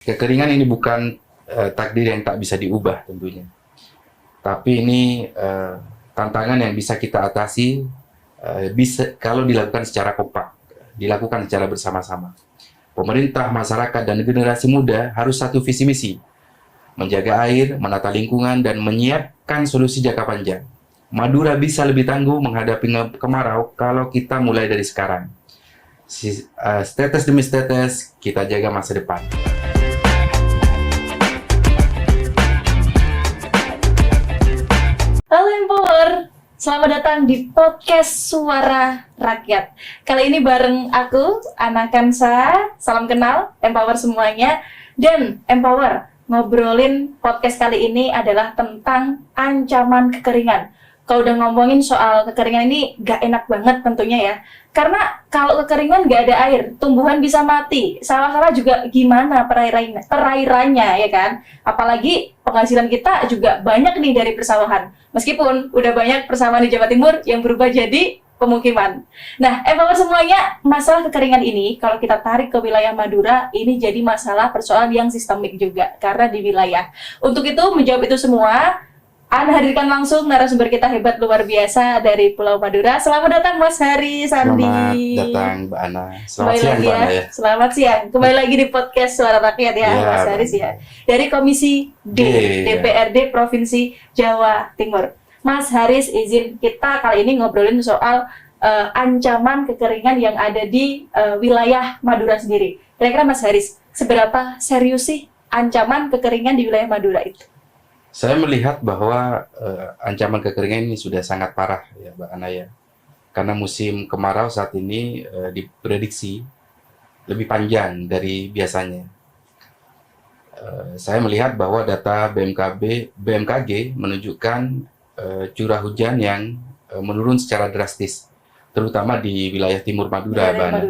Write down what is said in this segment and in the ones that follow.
Kekeringan ini bukan takdir yang tak bisa diubah tentunya. Tapi ini tantangan yang bisa kita atasi bisa kalau dilakukan secara kompak, dilakukan secara bersama-sama. Pemerintah, masyarakat, dan generasi muda harus satu visi misi, menjaga air, menata lingkungan, dan menyiapkan solusi jangka panjang. Madura bisa lebih tangguh menghadapi kemarau kalau kita mulai dari sekarang. Status demi status, kita jaga masa depan. Halo Empower, selamat datang di podcast Suara Rakyat. Kali ini bareng aku, Ana Kansa, salam kenal, Empower semuanya. Dan Empower, ngobrolin podcast kali ini adalah tentang ancaman kekeringan. Kalau udah ngomongin soal kekeringan ini gak enak banget tentunya ya. Karena kalau kekeringan gak ada air, tumbuhan bisa mati. Sawah-sawah juga gimana perairannya ya kan. Apalagi penghasilan kita juga banyak nih dari persawahan. Meskipun udah banyak persawahan di Jawa Timur yang berubah jadi pemukiman. Nah, Empower semuanya, masalah kekeringan ini kalau kita tarik ke wilayah Madura, ini jadi masalah persoalan yang sistemik juga karena di wilayah. Untuk itu, menjawab itu semua, Ana hadirkan langsung narasumber kita hebat luar biasa dari Pulau Madura. Selamat datang Mas Hari Sandi. Selamat datang Mbak Ana. Selamat siang Mbak Ana ya. Selamat siang. Kembali lagi di podcast Suara Rakyat ya, Mas Haris ya. Dari Komisi D, DPRD Provinsi Jawa Timur. Mas Haris, izin kita kali ini ngobrolin soal ancaman kekeringan yang ada di wilayah Madura sendiri. Kira-kira Mas Haris, seberapa serius sih ancaman kekeringan di wilayah Madura itu? Saya melihat bahwa ancaman kekeringan ini sudah sangat parah ya Mbak Ana ya. Karena musim kemarau saat ini diprediksi lebih panjang dari biasanya. Saya melihat bahwa data BMKG menunjukkan curah hujan yang menurun secara drastis, terutama di wilayah timur Madura, Mbak Ana.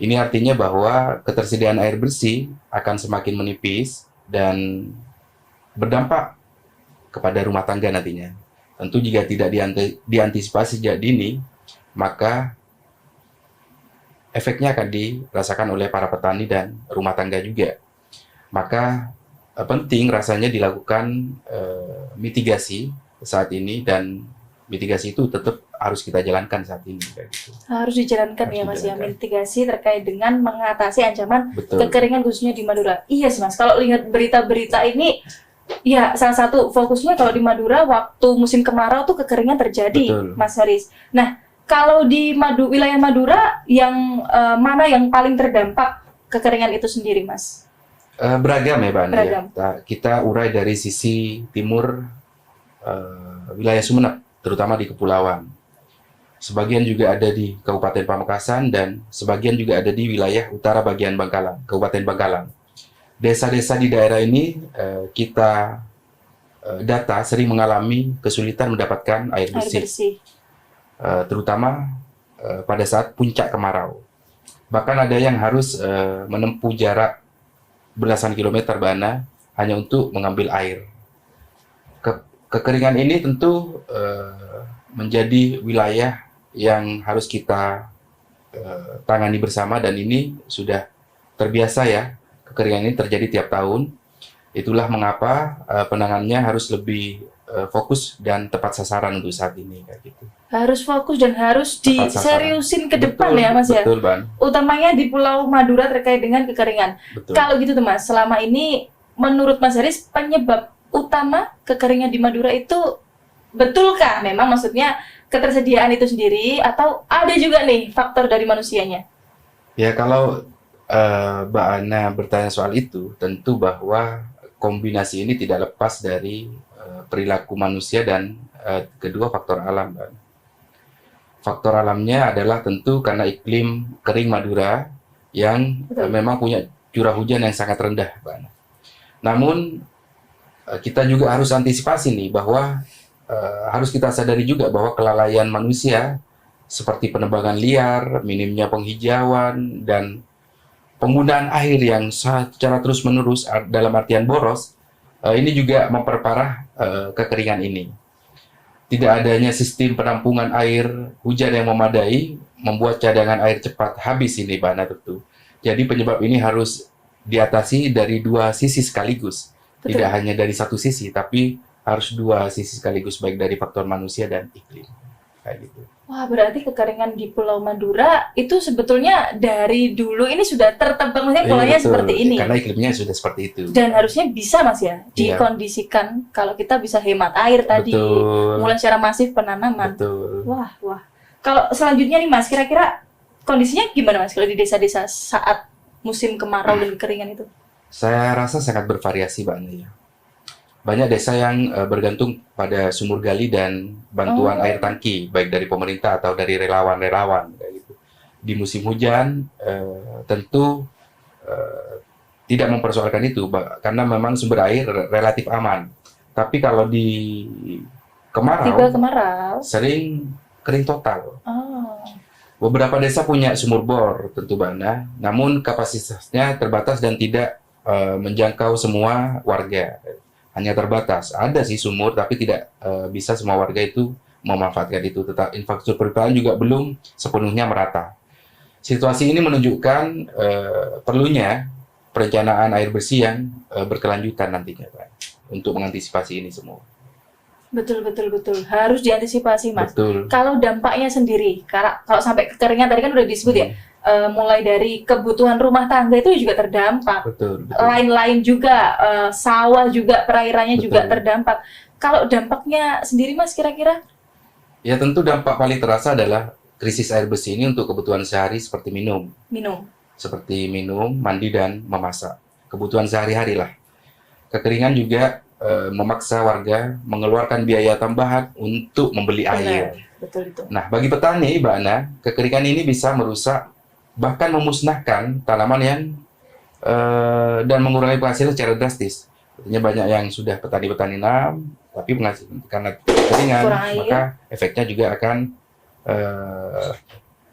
Ini artinya bahwa ketersediaan air bersih akan semakin menipis dan berdampak kepada rumah tangga nantinya. Tentu jika tidak diantisipasi sejak dini, maka efeknya akan dirasakan oleh para petani dan rumah tangga juga. Maka penting rasanya dilakukan mitigasi saat ini, dan mitigasi itu tetap harus kita jalankan saat ini. Gitu. Harus dijalankan ya Mas ya, mitigasi terkait dengan mengatasi ancaman kekeringan khususnya di Madura. Iya sih Mas, kalau lihat berita-berita ini, ya, salah satu fokusnya kalau di Madura waktu musim kemarau tuh kekeringan terjadi. Betul. Mas Haris. Nah, kalau di wilayah Madura yang mana yang paling terdampak kekeringan itu sendiri, Mas? Beragam ya, Mbak Ana. Ya. Kita urai dari sisi timur wilayah Sumeneb, terutama di kepulauan. Sebagian juga ada di Kabupaten Pamekasan dan sebagian juga ada di wilayah utara bagian Bangkalan, Kabupaten Bangkalan. Desa-desa di daerah ini kita data sering mengalami kesulitan mendapatkan air bersih. Terutama pada saat puncak kemarau. Bahkan ada yang harus menempuh jarak belasan kilometer Mbak, hanya untuk mengambil air. Kekeringan ini tentu menjadi wilayah yang harus kita tangani bersama, dan ini sudah terbiasa ya. Kekeringan ini terjadi tiap tahun. Itulah mengapa penanganannya harus lebih fokus dan tepat sasaran untuk saat ini kayak gitu. Harus fokus dan harus diseriusin ke depan ya Mas ya. Betul, Bang. Utamanya di Pulau Madura terkait dengan kekeringan. Betul. Kalau gitu tuh Mas, selama ini menurut Mas Haris penyebab utama kekeringan di Madura itu betulkah memang maksudnya ketersediaan itu sendiri atau ada juga nih faktor dari manusianya? Ya, kalau Mbak Ana bertanya soal itu, tentu bahwa kombinasi ini tidak lepas dari perilaku manusia dan kedua faktor alam. Faktor alamnya adalah tentu karena iklim kering Madura yang memang punya curah hujan yang sangat rendah, Mbak Ana. Namun kita juga harus antisipasi nih bahwa harus kita sadari juga bahwa kelalaian manusia seperti penebangan liar, minimnya penghijauan, dan penggunaan air yang secara terus-menerus dalam artian boros, ini juga memperparah kekeringan ini. Tidak adanya sistem penampungan air hujan yang memadai membuat cadangan air cepat habis ini, Mbak Ana, tentu. Jadi penyebab ini harus diatasi dari dua sisi sekaligus. Betul. Tidak hanya dari satu sisi, tapi harus dua sisi sekaligus, baik dari faktor manusia dan iklim. Kayak gitu. Wah, berarti kekeringan di Pulau Madura itu sebetulnya dari dulu ini sudah tertebak, maksudnya polanya Betul. seperti ini. Karena iklimnya sudah seperti itu. Dan harusnya bisa, Mas ya, Iya. dikondisikan kalau kita bisa hemat air tadi, Betul. mulai secara masif penanaman. Betul. Wah. Kalau selanjutnya nih Mas, kira-kira kondisinya gimana Mas kalau di desa-desa saat musim kemarau dan kekeringan itu? Saya rasa sangat bervariasi, Mbak Nia. Banyak desa yang bergantung pada sumur gali dan bantuan air tangki, baik dari pemerintah atau dari relawan-relawan. Kayak gitu. Di musim hujan, tentu tidak mempersoalkan itu, karena memang sumber air relatif aman. Tapi kalau di Tiba kemarau, kemarau. sering kering total. Oh. Beberapa desa punya sumur bor, tentu Bana, namun kapasitasnya terbatas dan tidak menjangkau semua warga. Hanya terbatas. Ada sih sumur, tapi tidak bisa semua warga itu memanfaatkan itu. Tetap infrastruktur perpipaan juga belum sepenuhnya merata. Situasi ini menunjukkan perlunya perencanaan air bersih yang berkelanjutan nantinya, Pak, untuk mengantisipasi ini semua. Betul. Harus diantisipasi, Mas. Betul. Kalau dampaknya sendiri, kalau sampai kekeringan tadi kan udah disebut ya, mulai dari kebutuhan rumah tangga itu juga terdampak. Betul. Lain-lain juga, sawah juga, perairannya juga Betul. terdampak. Kalau dampaknya sendiri Mas kira-kira? Ya tentu dampak paling terasa adalah krisis air bersih ini untuk kebutuhan sehari seperti minum, mandi, dan memasak. Kebutuhan sehari-hari lah. Kekeringan juga memaksa warga mengeluarkan biaya tambahan untuk membeli air. Betul itu. Nah, bagi petani, Mbak Ana, kekeringan ini bisa merusak, bahkan memusnahkan tanaman yang dan mengurangi penghasilan secara drastis. Artinya banyak yang sudah petani-petani nanam, tapi karena kekeringan, Kurang air. maka efeknya juga akan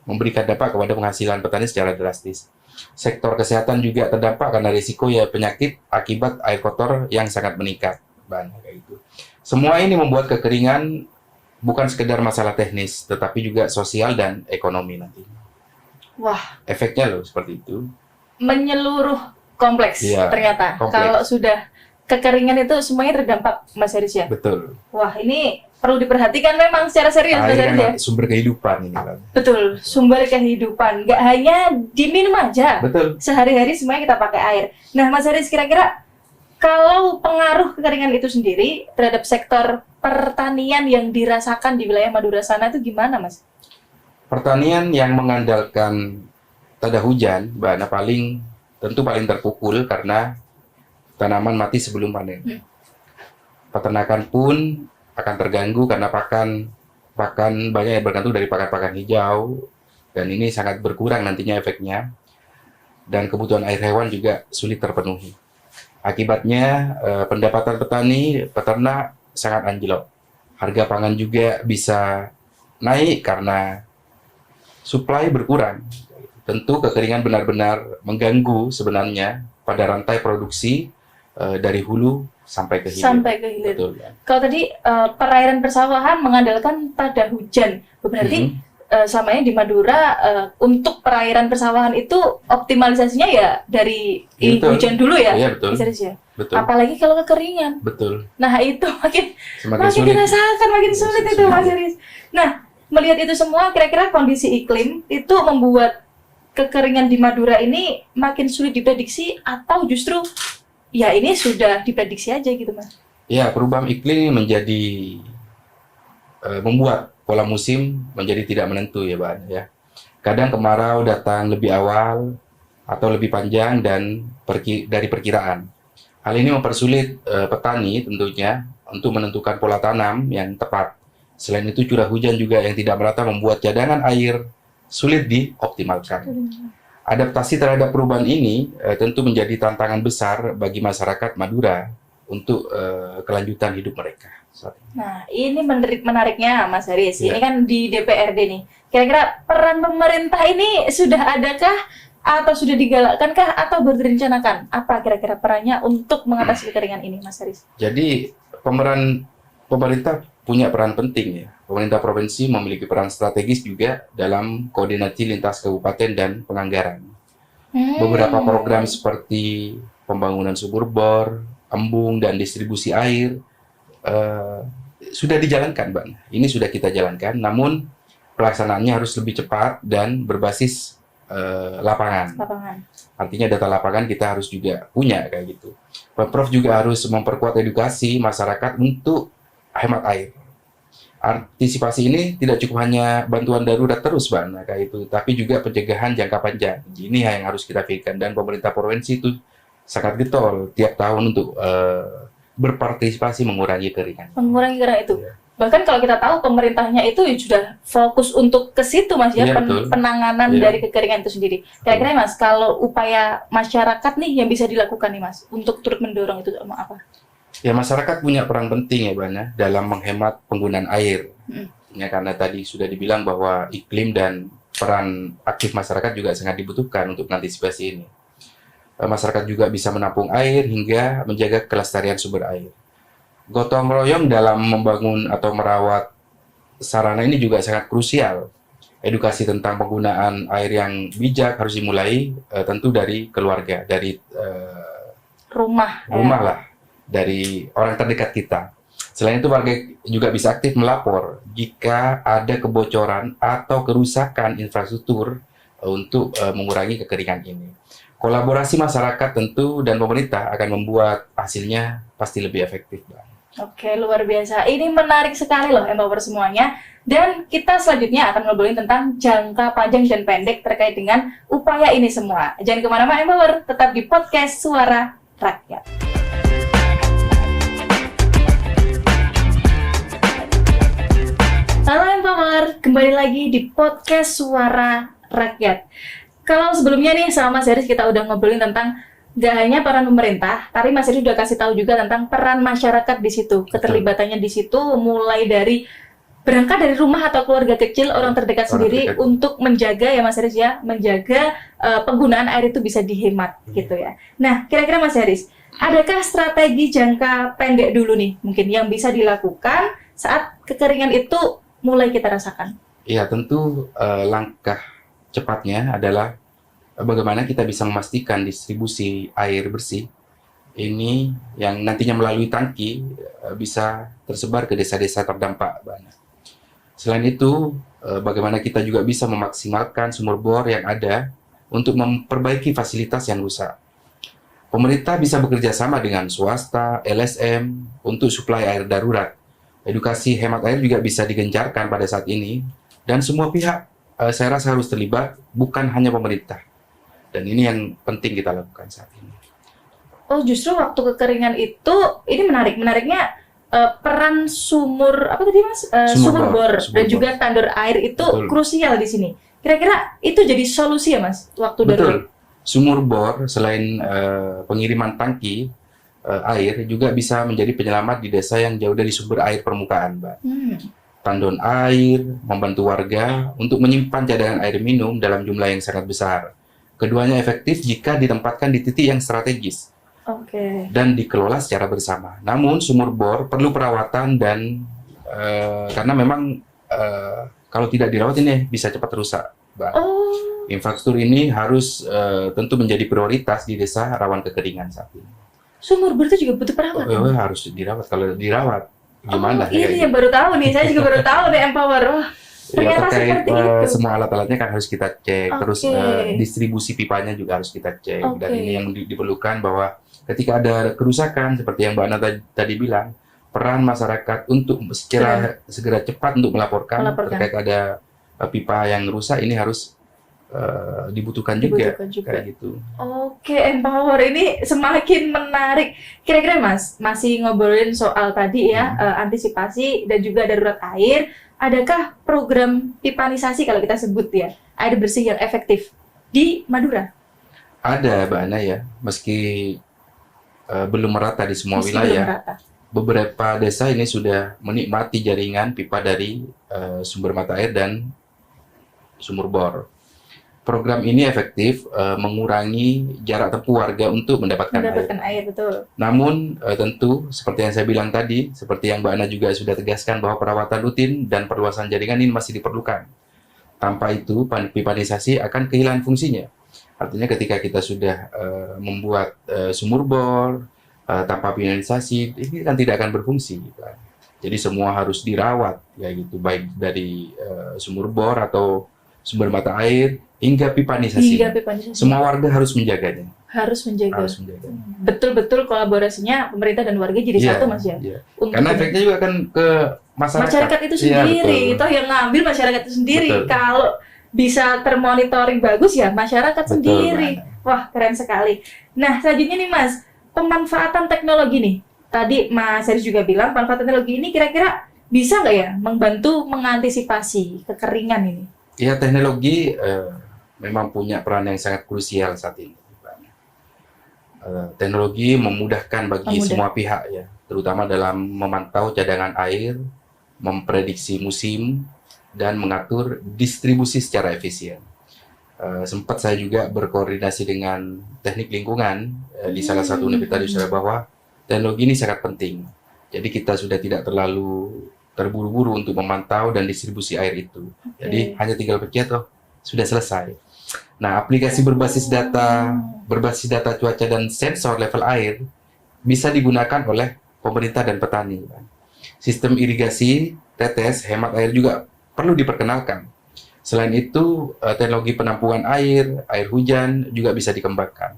memberikan dampak kepada penghasilan petani secara drastis. Sektor kesehatan juga terdampak karena risiko ya penyakit akibat air kotor yang sangat meningkat. Banyak kayak gitu. Semua ini membuat kekeringan bukan sekedar masalah teknis, tetapi juga sosial dan ekonomi nanti. Wah, Efeknya loh seperti itu. menyeluruh kompleks Iya, ternyata. kompleks. Kalau sudah kekeringan itu semuanya terdampak, Mas Haris ya. Betul. Wah, ini perlu diperhatikan memang secara serius, Mas Air Haris ya. kan sumber kehidupan ini kan. Betul, sumber kehidupan. Nggak hanya diminum aja. Betul. Sehari-hari semuanya kita pakai air. Nah, Mas Haris, kira-kira kalau pengaruh kekeringan itu sendiri terhadap sektor pertanian yang dirasakan di wilayah Madura sana itu gimana, Mas? Pertanian yang mengandalkan tada hujan, Mbak Ana, tentu paling terpukul karena tanaman mati sebelum panen. Peternakan pun akan terganggu karena pakan banyak yang bergantung dari pakan-pakan hijau, dan ini sangat berkurang nantinya efeknya. Dan kebutuhan air hewan juga sulit terpenuhi. Akibatnya pendapatan peternak sangat anjlok. Harga pangan juga bisa naik karena supply berkurang. Tentu kekeringan benar-benar mengganggu sebenarnya pada rantai produksi dari hulu sampai ke hilir. Sampai ke hilir. Betul, ya. Kalau tadi perairan persawahan mengandalkan tada hujan, berarti selama ini di Madura untuk perairan persawahan itu optimalisasinya ya dari Betul. hujan dulu ya, Iya, betul. Mas Haris ya. Betul. Apalagi kalau kekeringan. Betul. Nah itu makin Semakin sulit. dirasakan, makin sulit itu Mas Haris. Nah, melihat itu semua, kira-kira kondisi iklim itu membuat kekeringan di Madura ini makin sulit diprediksi atau justru ya ini sudah diprediksi aja gitu Mas? Ya, perubahan iklim menjadi membuat pola musim menjadi tidak menentu ya, Pak. Ya. Kadang kemarau datang lebih awal atau lebih panjang dan dari perkiraan. Hal ini mempersulit petani tentunya untuk menentukan pola tanam yang tepat. Selain itu, curah hujan juga yang tidak merata membuat cadangan air sulit dioptimalkan. Adaptasi terhadap perubahan ini tentu menjadi tantangan besar bagi masyarakat Madura untuk kelanjutan hidup mereka. Nah, ini menariknya Mas Haris. Ya. Ini kan di DPRD nih. Kira-kira peran pemerintah ini sudah adakah atau sudah digalakkankah atau baru direncanakan? Apa kira-kira perannya untuk mengatasi kekeringan ini, Mas Haris? Jadi pemerintah punya peran penting ya. Pemerintah provinsi memiliki peran strategis juga dalam koordinasi lintas kabupaten dan penganggaran. Beberapa program seperti pembangunan sumur bor, embung, dan distribusi air eh, sudah dijalankan, Mbak. Ini sudah kita jalankan, namun pelaksanaannya harus lebih cepat dan berbasis lapangan. Artinya data lapangan kita harus juga punya kayak gitu. Pemprov juga harus memperkuat edukasi masyarakat untuk hemat air. Antisipasi ini tidak cukup hanya bantuan darurat terus, Mbak, nah, kayak itu, tapi juga pencegahan jangka panjang. Ini yang harus kita pikirkan, dan pemerintah provinsi itu sangat getol tiap tahun untuk berpartisipasi mengurangi keringan. Mengurangi keringan itu. Ya. Bahkan kalau kita tahu pemerintahnya itu sudah fokus untuk ke situ, Mas, ya, penanganan dari kekeringan itu sendiri. Kira-kira, Mas, kalau upaya masyarakat nih yang bisa dilakukan nih, Mas, untuk turut mendorong itu apa? Ya, masyarakat punya peran penting ya, Bana, dalam menghemat penggunaan air. Ya, karena tadi sudah dibilang bahwa iklim dan peran aktif masyarakat juga sangat dibutuhkan untuk mengantisipasi ini. Masyarakat juga bisa menampung air hingga menjaga kelestarian sumber air. Gotong royong dalam membangun atau merawat sarana ini juga sangat krusial. Edukasi tentang penggunaan air yang bijak harus dimulai tentu dari keluarga, dari rumah lah, dari orang terdekat kita. Selain itu, warga juga bisa aktif melapor jika ada kebocoran atau kerusakan infrastruktur untuk mengurangi kekeringan ini. Kolaborasi masyarakat tentu dan pemerintah akan membuat hasilnya pasti lebih efektif, Bang. Oke, luar biasa. Ini menarik sekali loh, Empower semuanya. Dan kita selanjutnya akan ngobrolin tentang jangka panjang dan pendek terkait dengan upaya ini semua. Jangan kemana-mana, Empower. Tetap di podcast Suara Rakyat. Halo Empower, kembali lagi di podcast Suara Rakyat. Kalau sebelumnya nih sama Mas Haris kita udah ngobrolin tentang gak hanya peran pemerintah, tapi Mas Haris udah kasih tahu juga tentang peran masyarakat di situ, keterlibatannya di situ, mulai dari berangkat dari rumah atau keluarga kecil, orang terdekat sendiri untuk menjaga ya Mas Haris ya, menjaga penggunaan air itu bisa dihemat gitu ya. Nah, kira-kira Mas Haris, adakah strategi jangka pendek dulu nih mungkin yang bisa dilakukan saat kekeringan itu mulai kita rasakan? Ya, tentu langkah cepatnya adalah bagaimana kita bisa memastikan distribusi air bersih ini yang nantinya melalui tangki bisa tersebar ke desa-desa terdampak. Selain itu, bagaimana kita juga bisa memaksimalkan sumur bor yang ada untuk memperbaiki fasilitas yang rusak. Pemerintah bisa bekerja sama dengan swasta, LSM untuk suplai air darurat. Edukasi hemat air juga bisa digencarkan pada saat ini, dan semua pihak saya rasa harus terlibat, bukan hanya pemerintah. Dan ini yang penting kita lakukan saat ini. Oh, justru waktu kekeringan itu, ini menariknya peran sumur, apa tadi Mas? Sumur bor dan juga tandur air itu krusial di sini. Kira-kira itu jadi solusi ya Mas, waktu darurat? Sumur bor selain pengiriman tangki, air juga bisa menjadi penyelamat di desa yang jauh dari sumber air permukaan, Mbak. Tandon air membantu warga untuk menyimpan cadangan air minum dalam jumlah yang sangat besar. Keduanya efektif jika ditempatkan di titik yang strategis dan dikelola secara bersama. Namun sumur bor perlu perawatan dan karena memang kalau tidak dirawat ini bisa cepat rusak, Mbak. Infrastruktur ini harus tentu menjadi prioritas di desa rawan kekeringan saat ini. Sumur bor itu juga butuh perawatan? Harus dirawat. Kalau dirawat, gimana? Ini yang baru tahu nih. Saya juga baru tahu nih Empower. Ya, terkait semua alat-alatnya kan harus kita cek. Terus distribusi pipanya juga harus kita cek. Dan ini yang diperlukan bahwa ketika ada kerusakan, seperti yang Mbak Ana tadi bilang, peran masyarakat untuk segera cepat untuk melaporkan terkait ada pipa yang rusak, ini harus dibutuhkan juga kayak gitu. Oke, Empower ini semakin menarik. Kira-kira Mas, masih ngobrolin soal tadi ya, antisipasi dan juga darurat air. Adakah program pipanisasi kalau kita sebut ya, air bersih yang efektif di Madura? Ada, Mbak Ana ya, meski belum merata di semua wilayah. Beberapa desa ini sudah menikmati jaringan pipa dari sumber mata air dan sumur bor. Program ini efektif mengurangi jarak tempuh warga untuk mendapatkan air. Betul. Namun tentu seperti yang saya bilang tadi, seperti yang Mbak Ana juga sudah tegaskan bahwa perawatan rutin dan perluasan jaringan ini masih diperlukan. Tanpa itu, pipanisasi akan kehilangan fungsinya. Artinya ketika kita sudah membuat sumur bor tanpa finalisasi, ini kan tidak akan berfungsi. Kan? Jadi semua harus dirawat, ya gitu, baik dari sumur bor atau sumber mata air hingga pipanisasi. Semua warga harus menjaganya. Harus menjaga. Harus menjaga. Betul-betul kolaborasinya pemerintah dan warga jadi satu, Mas ya. Yeah. Karena efeknya juga kan ke masyarakat itu sendiri. Itu yang ngambil masyarakat itu sendiri. Betul. Kalau bisa termonitoring bagus ya masyarakat Betul, sendiri. Mbak. Wah, keren sekali. Nah, selanjutnya nih Mas, pemanfaatan teknologi nih. Tadi Mas Haris juga bilang pemanfaatan teknologi ini kira-kira bisa nggak ya membantu mengantisipasi kekeringan ini? Ya, teknologi memang punya peran yang sangat krusial saat ini. Teknologi memudahkan bagi semua pihak ya, terutama dalam memantau cadangan air, memprediksi musim, dan mengatur distribusi secara efisien. Sempat saya juga berkoordinasi dengan teknik lingkungan di salah satu universitas di Surabaya bahwa teknologi ini sangat penting. Jadi kita sudah tidak terlalu terburu-buru untuk memantau dan distribusi air itu. Jadi hanya tinggal pencet, sudah selesai. Nah, aplikasi berbasis data cuaca dan sensor level air bisa digunakan oleh pemerintah dan petani. Sistem irigasi, tetes, hemat air juga perlu diperkenalkan. Selain itu, teknologi penampungan air hujan juga bisa dikembangkan.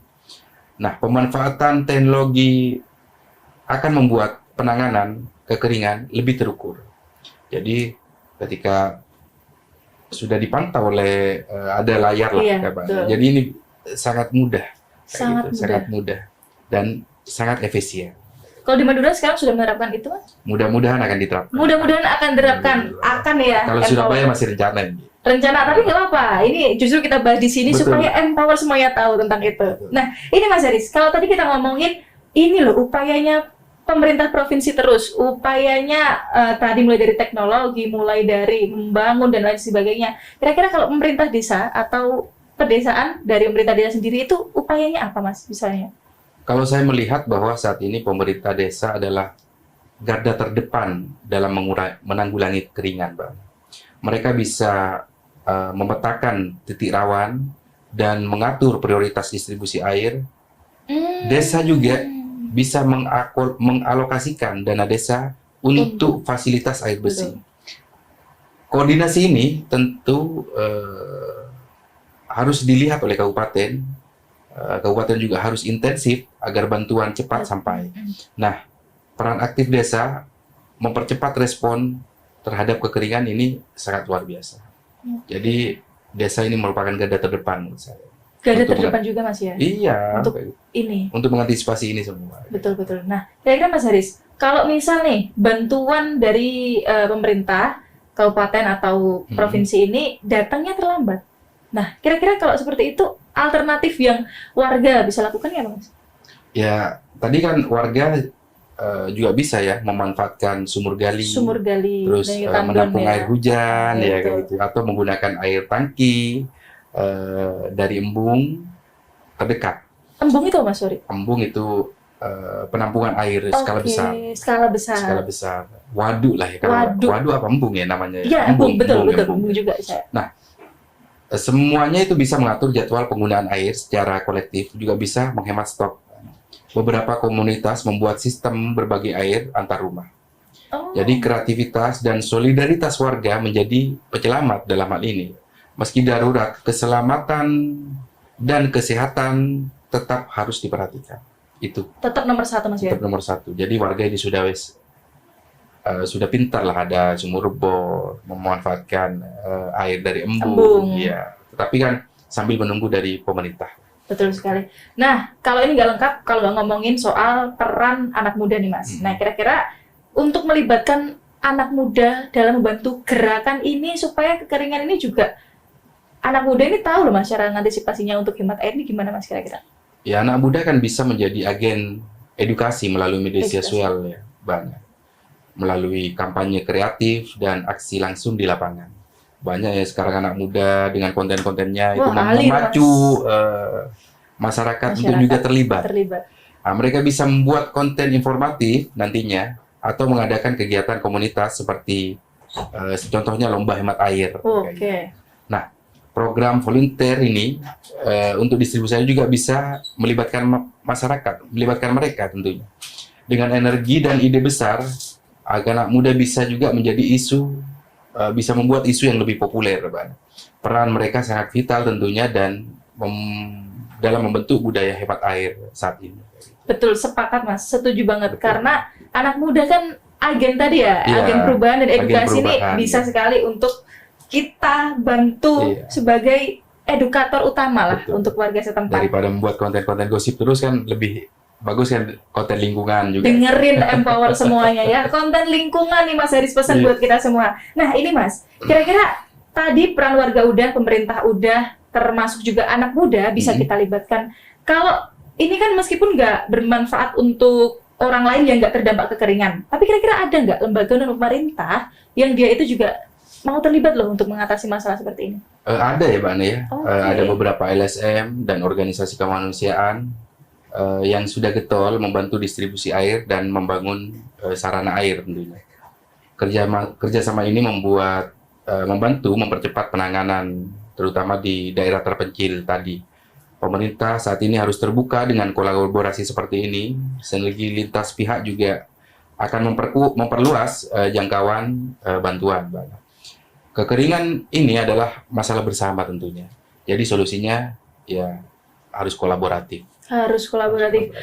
Nah, pemanfaatan teknologi akan membuat penanganan kekeringan lebih terukur. Jadi, ketika sudah dipantau oleh ada layar lah, jadi ini sangat mudah, sangat mudah dan sangat efisien. Kalau di Madura sekarang sudah menerapkan itu, Mas? Mudah-mudahan akan diterapkan. Mudah-mudahan akan diterapkan, akan ya. Kalau Surabaya masih rencana ini. Tapi nggak apa-apa. Ini justru kita bahas di sini supaya empower semuanya tahu tentang itu. Nah, ini Mas Haris, kalau tadi kita ngomongin ini loh upayanya pemerintah provinsi terus, upayanya tadi mulai dari teknologi, mulai dari membangun dan lain sebagainya. Kira-kira kalau pemerintah desa atau pedesaan dari pemerintah desa sendiri itu upayanya apa, Mas, misalnya? Kalau saya melihat bahwa saat ini pemerintah desa adalah garda terdepan dalam menanggulangi kekeringan, Bang. Mereka bisa memetakan titik rawan dan mengatur prioritas distribusi air. Desa juga bisa mengalokasikan dana desa untuk fasilitas air bersih. Koordinasi ini tentu harus dilihat oleh kabupaten. Kabupaten juga harus intensif agar bantuan cepat sampai. Nah, peran aktif desa mempercepat respon terhadap kekeringan ini sangat luar biasa. Jadi desa ini merupakan garda terdepan menurut saya. Garda terdepan juga, Mas ya? Iya. Untuk mengantisipasi ini semua. Betul-betul. Nah, kira-kira Mas Haris, kalau misal nih bantuan dari pemerintah, kabupaten atau provinsi ini datangnya terlambat. Nah, kira-kira kalau seperti itu, alternatif yang warga bisa lakukan ya, Mas? Ya, tadi kan warga juga bisa ya memanfaatkan sumur gali, terus menampung air hujan, ya kayak gitu, atau menggunakan air tangki dari embung terdekat. Embung itu Mas, sorry? Embung itu penampungan air skala besar. Skala besar. Waduk lah ya. Waduk apa embung ya namanya? Iya, embung juga. Nah, semuanya itu bisa mengatur jadwal penggunaan air secara kolektif, juga bisa menghemat stok. Beberapa komunitas membuat sistem berbagi air antar rumah. Jadi kreativitas dan solidaritas warga menjadi penyelamat dalam hal ini. Meski darurat, keselamatan dan kesehatan tetap harus diperhatikan. Itu tetap nomor satu, Mas ya? Tetap nomor satu. Jadi warga ini sudah pintar lah, ada sumur bor, memanfaatkan air dari embung. Ya. Tetapi kan sambil menunggu dari pemerintah. Betul sekali. Nah, kalau ini nggak lengkap, kalau nggak ngomongin soal peran anak muda nih, Mas. Nah, kira-kira untuk melibatkan anak muda dalam membantu gerakan ini supaya kekeringan ini juga anak muda ini tahu loh, Mas, cara mengantisipasinya untuk hemat air ini gimana, Mas, kira-kira? Ya, anak muda kan bisa menjadi agen edukasi melalui media sosial ya, banyak. Melalui kampanye kreatif dan aksi langsung di lapangan. Banyak ya sekarang anak muda dengan konten-kontennya itu memacu masyarakat untuk juga terlibat. Nah, mereka bisa membuat konten informatif nantinya atau mengadakan kegiatan komunitas seperti contohnya lomba hemat air. Oke. Nah, program volunteer ini untuk distribusinya juga bisa melibatkan masyarakat, melibatkan mereka tentunya. Dengan energi dan ide besar, agar anak muda bisa juga menjadi isu, bisa membuat isu yang lebih populer, Pak. Peran mereka sangat vital tentunya dan dalam membentuk budaya hemat air saat ini. Betul, sepakat Mas, setuju banget. Betul. Karena anak muda kan agen tadi ya, Iya, agen perubahan dan edukasi ini perubahan, bisa sekali untuk kita bantu sebagai edukator utama lah untuk warga setempat. Daripada membuat konten-konten gosip terus kan lebih bagus kan konten lingkungan juga. Dengerin Empower semuanya ya, konten lingkungan nih Mas Haris pesan buat kita semua. Nah ini Mas, kira-kira tadi peran warga udah, pemerintah udah, termasuk juga anak muda bisa kita libatkan. Kalau ini kan meskipun nggak bermanfaat untuk orang lain yang nggak terdampak kekeringan, tapi kira-kira ada nggak lembaga non pemerintah yang dia itu juga mau terlibat loh untuk mengatasi masalah seperti ini? Ada ya Mbak Ane ya, ada beberapa LSM dan organisasi kemanusiaan yang sudah getol membantu distribusi air dan membangun sarana air tentunya. Kerjasama ini membantu mempercepat penanganan terutama di daerah terpencil tadi. Pemerintah saat ini harus terbuka dengan kolaborasi seperti ini, sinergi lintas pihak juga akan memperluas jangkauan bantuan. Kekeringan ini adalah masalah bersama tentunya. Jadi solusinya ya harus kolaboratif. Harus kolaboratif.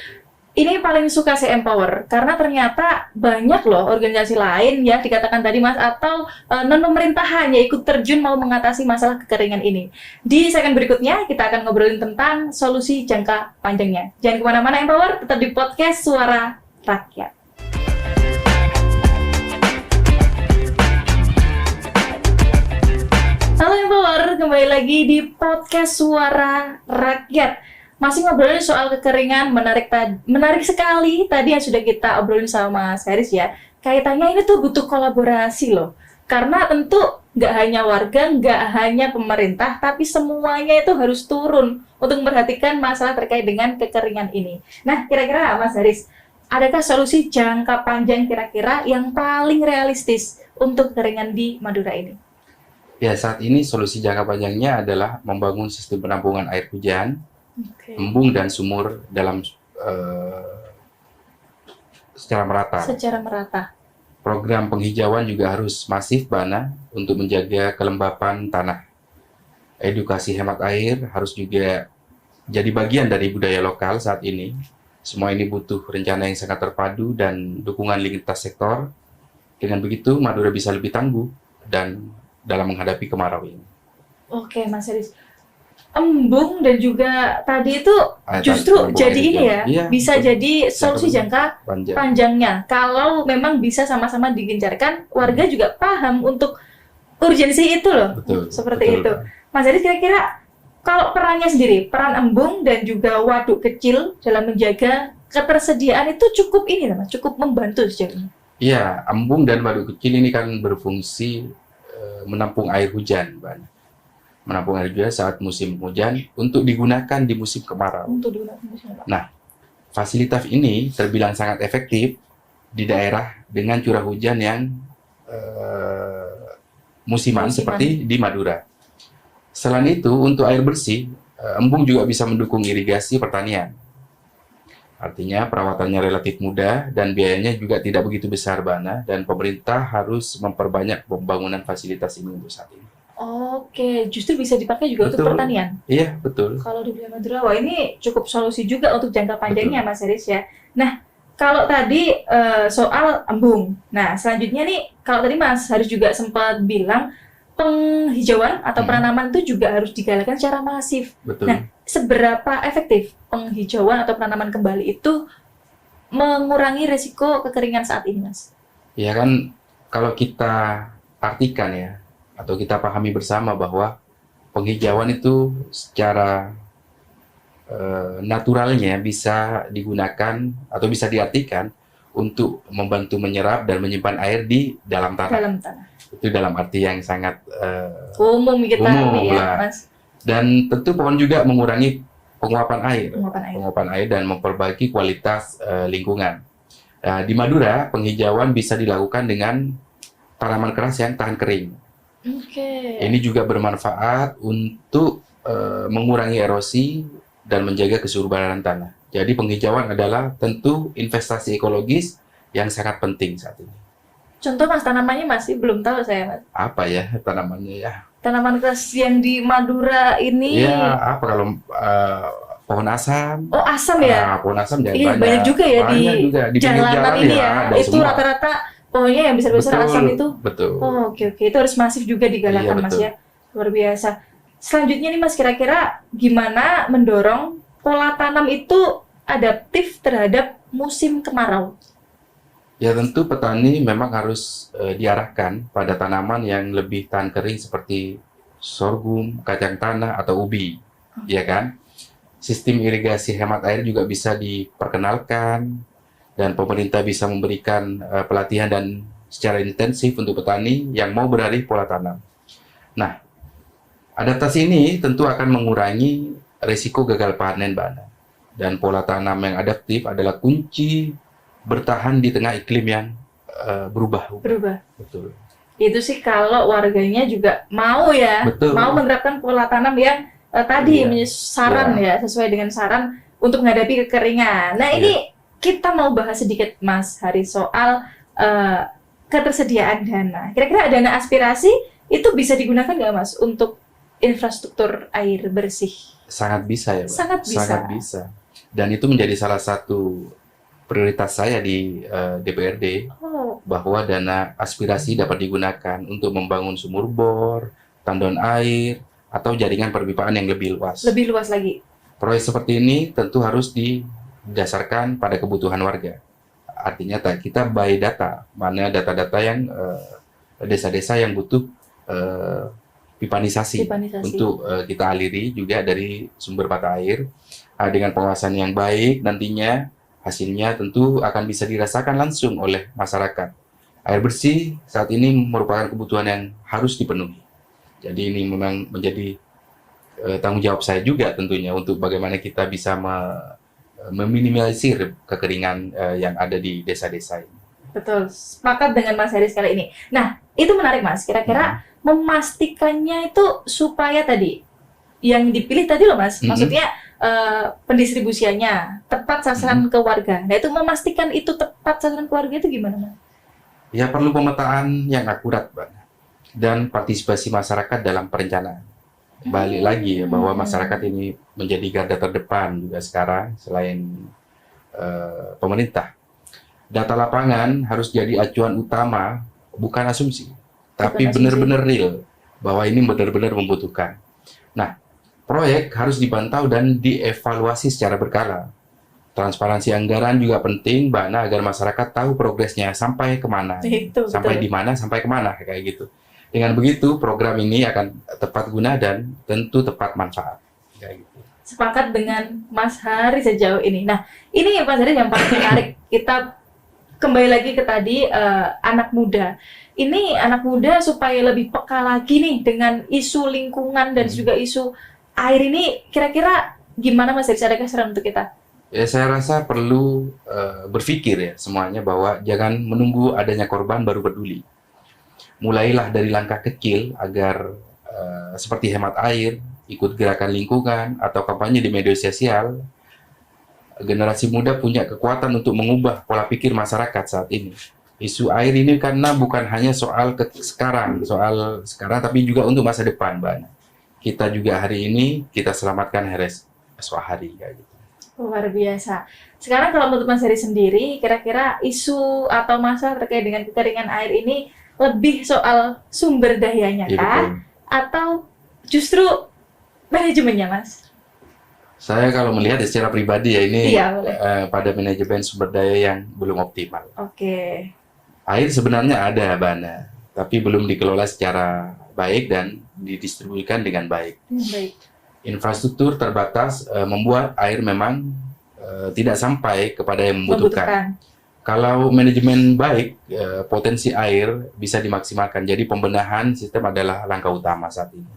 Ini paling suka saya Empower karena ternyata banyak loh organisasi lain ya dikatakan tadi Mas atau non pemerintahan yang ikut terjun mau mengatasi masalah kekeringan ini. Di segmen berikutnya kita akan ngobrolin tentang solusi jangka panjangnya. Jangan kemana-mana Empower, tetap di podcast Suara Rakyat. Halo Empower, kembali lagi di podcast Suara Rakyat. Masih ngobrolin soal kekeringan, menarik sekali tadi yang sudah kita obrolin sama Mas Haris ya. Kaitannya ini tuh butuh kolaborasi loh. Karena tentu nggak hanya warga, nggak hanya pemerintah, tapi semuanya itu harus turun untuk memperhatikan masalah terkait dengan kekeringan ini. Nah, kira-kira Mas Haris, adakah solusi jangka panjang kira-kira yang paling realistis untuk kekeringan di Madura ini? Ya, saat ini solusi jangka panjangnya adalah membangun sistem penampungan air hujan, embung dan sumur dalam secara merata. Program penghijauan juga harus masif Bana untuk menjaga kelembapan tanah. Edukasi hemat air harus juga jadi bagian dari budaya lokal saat ini. Semua ini butuh rencana yang sangat terpadu dan dukungan lintas sektor. Dengan begitu Madura bisa lebih tangguh dan dalam menghadapi kemarau ini. Oke, Mas Haris. Embung dan juga tadi itu justru jadi ini ya, bisa betul. Jadi solusi jangka panjangnya. Kalau memang bisa sama-sama digencarkan, warga juga paham untuk urgensi itu loh. Betul, seperti betul. itu. Mas Haris kira-kira kalau perannya sendiri, peran embung dan juga waduk kecil dalam menjaga ketersediaan itu cukup ini Mas, cukup membantu sejauh ini. Iya, embung dan waduk kecil ini kan berfungsi menampung air hujan, Mbak. Menampung air hujan saat musim hujan untuk digunakan di musim kemarau. Nah, fasilitas ini terbilang sangat efektif di daerah dengan curah hujan yang musiman seperti di Madura. Selain itu, untuk air bersih, embung juga bisa mendukung irigasi pertanian. Artinya perawatannya relatif mudah dan biayanya juga tidak begitu besar, Bana, dan pemerintah harus memperbanyak pembangunan fasilitas ini untuk saat ini. Oke, justru bisa dipakai juga untuk pertanian. Iya, betul. Kalau di wilayah Madura, wah ini cukup solusi juga untuk jangka panjangnya, Mas Haris ya. Nah, kalau tadi soal embung. Nah, selanjutnya nih, kalau tadi Mas Haris juga sempat bilang penghijauan atau penanaman itu juga harus digalakkan secara masif. Betul. Nah, seberapa efektif penghijauan atau penanaman kembali itu mengurangi resiko kekeringan saat ini, Mas? Ya kan, kalau kita artikan ya, atau kita pahami bersama bahwa penghijauan itu secara naturalnya bisa digunakan atau bisa diartikan untuk membantu menyerap dan menyimpan air di dalam tanah. Dalam tanah. Itu dalam arti yang sangat umum kita ya, Mas. Dan tentu pohon juga mengurangi penguapan air dan memperbaiki kualitas lingkungan. Di Madura, penghijauan bisa dilakukan dengan tanaman keras yang tahan kering. Oke. Ini juga bermanfaat untuk mengurangi erosi dan menjaga kesuburan tanah. Jadi penghijauan adalah tentu investasi ekologis yang sangat penting saat ini. Contoh Mas, tanamannya masih belum tahu saya Mas. Apa ya tanamannya ya? Tanaman khas yang di Madura ini. Ya, apa kalau pohon asam? Oh, asam ya? Pohon asam jadi Iya, banyak juga ya di banyak juga. Di pinggir jalanan jalan ini ya, ya. ada Itu semua. rata-rata pohonnya yang besar-besar Betul, asam itu. betul. Oh, oke. Itu harus masif juga digalakan Iya, Mas betul. ya. Luar biasa. Selanjutnya nih Mas, kira-kira gimana mendorong pola tanam itu adaptif terhadap musim kemarau? Ya tentu petani memang harus diarahkan pada tanaman yang lebih tahan kering seperti sorghum, kacang tanah, atau ubi, ya kan? Sistem irigasi hemat air juga bisa diperkenalkan dan pemerintah bisa memberikan pelatihan dan secara intensif untuk petani yang mau beralih pola tanam. Nah, adaptasi ini tentu akan mengurangi risiko gagal panen, Mbak Ana. Dan pola tanam yang adaptif adalah kunci bertahan di tengah iklim yang berubah. Berubah. Betul. Itu sih kalau warganya juga mau ya, Betul. mau menerapkan pola tanam yang tadi Iya. saran ya, sesuai dengan saran untuk menghadapi kekeringan. Nah, Iya. ini kita mau bahas sedikit Mas Hari soal ketersediaan dana. Kira-kira dana aspirasi itu bisa digunakan nggak Mas untuk infrastruktur air bersih? Sangat bisa ya, Mbak. Sangat bisa. Sangat bisa. Dan itu menjadi salah satu prioritas saya di DPRD, Oh, bahwa dana aspirasi dapat digunakan untuk membangun sumur bor, tandon air, atau jaringan perpipaan yang lebih luas. lebih luas lagi. Proyek seperti ini tentu harus didasarkan pada kebutuhan warga. Artinya kita by data, mana data-data yang desa-desa yang butuh pipanisasi untuk kita aliri juga dari sumber mata air. Dengan pengawasan yang baik nantinya hasilnya tentu akan bisa dirasakan langsung oleh masyarakat. Air bersih saat ini merupakan kebutuhan yang harus dipenuhi. Jadi ini memang menjadi tanggung jawab saya juga tentunya untuk bagaimana kita bisa meminimalisir kekeringan yang ada di desa-desa ini. Betul, sepakat dengan Mas Haris kali ini. Nah, itu menarik Mas. Kira-kira memastikannya itu supaya tadi yang dipilih tadi loh Mas, maksudnya pendistribusiannya tepat sasaran ke warga. Nah, itu memastikan itu tepat sasaran ke warga itu gimana Mas? Ya perlu pemetaan yang akurat, Mbak, dan partisipasi masyarakat dalam perencanaan. Balik lagi ya, bahwa masyarakat ini menjadi garda terdepan juga sekarang selain pemerintah. Data lapangan harus jadi acuan utama, bukan asumsi, tapi benar-benar real bahwa ini benar-benar membutuhkan. Nah, proyek harus dipantau dan dievaluasi secara berkala. Transparansi anggaran juga penting, Mbak Ana, agar masyarakat tahu progresnya sampai kemana, sampai di mana, sampai kemana, kayak gitu. Dengan begitu, program ini akan tepat guna dan tentu tepat manfaat. Kayak gitu. Sepakat dengan Mas Hari sejauh ini. Nah, ini Mas Hari yang paling menarik. Kita kembali lagi ke tadi anak muda. Ini anak muda supaya lebih peka lagi nih dengan isu lingkungan dan juga isu air ini. Kira-kira gimana Mas Hari? Adakah saran untuk kita? Ya, saya rasa perlu berpikir ya semuanya bahwa jangan menunggu adanya korban baru peduli. Mulailah dari langkah kecil agar seperti hemat air, ikut gerakan lingkungan, atau kampanye di media sosial. Generasi muda punya kekuatan untuk mengubah pola pikir masyarakat saat ini. Isu air ini karena bukan hanya soal sekarang, tapi juga untuk masa depan, Mbak Ana. Kita juga hari ini, kita selamatkan esok hari, kayak gitu. Luar biasa. Sekarang kalau menurut Mas Hari sendiri, kira-kira isu atau masalah terkait dengan kekeringan air ini lebih soal sumber dayanya kah? Atau justru manajemennya, Mas? Saya kalau melihat secara pribadi ya ini pada manajemen sumber daya yang belum optimal. Oke. Air sebenarnya ada, Bana, tapi belum dikelola secara baik dan didistribusikan dengan baik. Baik. Infrastruktur terbatas membuat air memang tidak sampai kepada yang membutuhkan. Kalau manajemen baik, potensi air bisa dimaksimalkan. Jadi pembenahan sistem adalah langkah utama saat ini.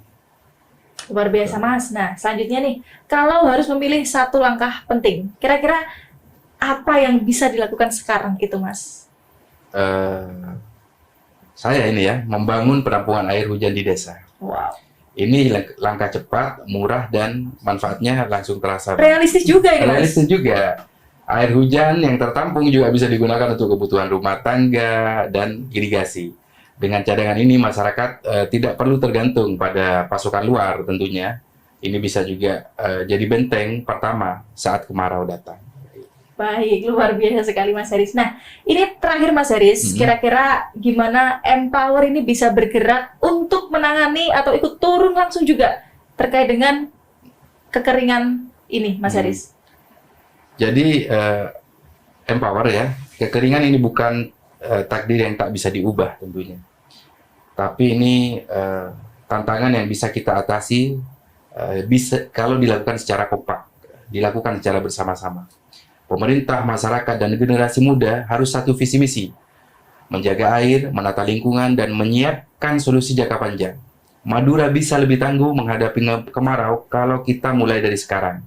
Luar biasa, Mas. Nah, selanjutnya nih, kalau harus memilih satu langkah penting, kira-kira apa yang bisa dilakukan sekarang itu, Mas? saya ini ya, membangun penampungan air hujan di desa. Wow. Ini langkah cepat, murah, dan manfaatnya langsung terasa. Realistis juga ya, Mas? Realistis juga. Air hujan yang tertampung juga bisa digunakan untuk kebutuhan rumah tangga dan irigasi. Dengan cadangan ini, masyarakat tidak perlu tergantung pada pasokan luar tentunya. Ini bisa juga jadi benteng pertama saat kemarau datang. Baik, luar biasa sekali Mas Haris. Nah, ini terakhir Mas Haris, kira-kira gimana Empower ini bisa bergerak untuk menangani atau ikut turun langsung juga terkait dengan kekeringan ini, Mas Haris? Jadi, Empower ya, kekeringan ini bukan takdir yang tak bisa diubah tentunya. Tapi ini tantangan yang bisa kita atasi bisa kalau dilakukan secara kompak, dilakukan secara bersama-sama. Pemerintah, masyarakat, dan generasi muda harus satu visi misi, menjaga air, menata lingkungan, dan menyiapkan solusi jangka panjang. Madura bisa lebih tangguh menghadapi kemarau kalau kita mulai dari sekarang.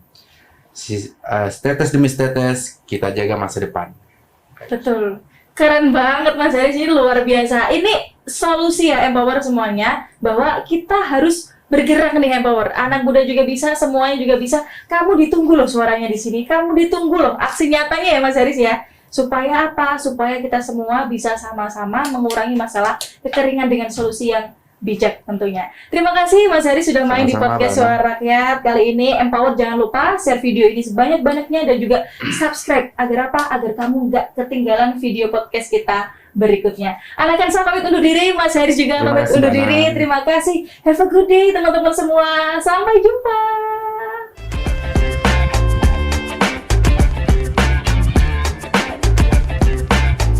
Tetes demi tetes, kita jaga masa depan. Betul. Keren banget Mas Haris, ini luar biasa. Ini solusi ya Empower semuanya, bahwa kita harus bergerak nih Empower. Anak muda juga bisa, semuanya juga bisa. Kamu ditunggu loh suaranya di sini. Kamu ditunggu loh aksi nyatanya ya Mas Haris ya. Supaya apa? Supaya kita semua bisa sama-sama mengurangi masalah kekeringan dengan solusi yang bijak tentunya. Terima kasih Mas Haris sudah main di podcast Suara Rakyat kali ini. Empower, jangan lupa share video ini sebanyak-banyaknya dan juga subscribe agar apa? Agar kamu nggak ketinggalan video podcast kita berikutnya. Anakan saya pamit undur diri, Mas Haris juga pamit undur diri. Terima kasih. Have a good day teman-teman semua. Sampai jumpa.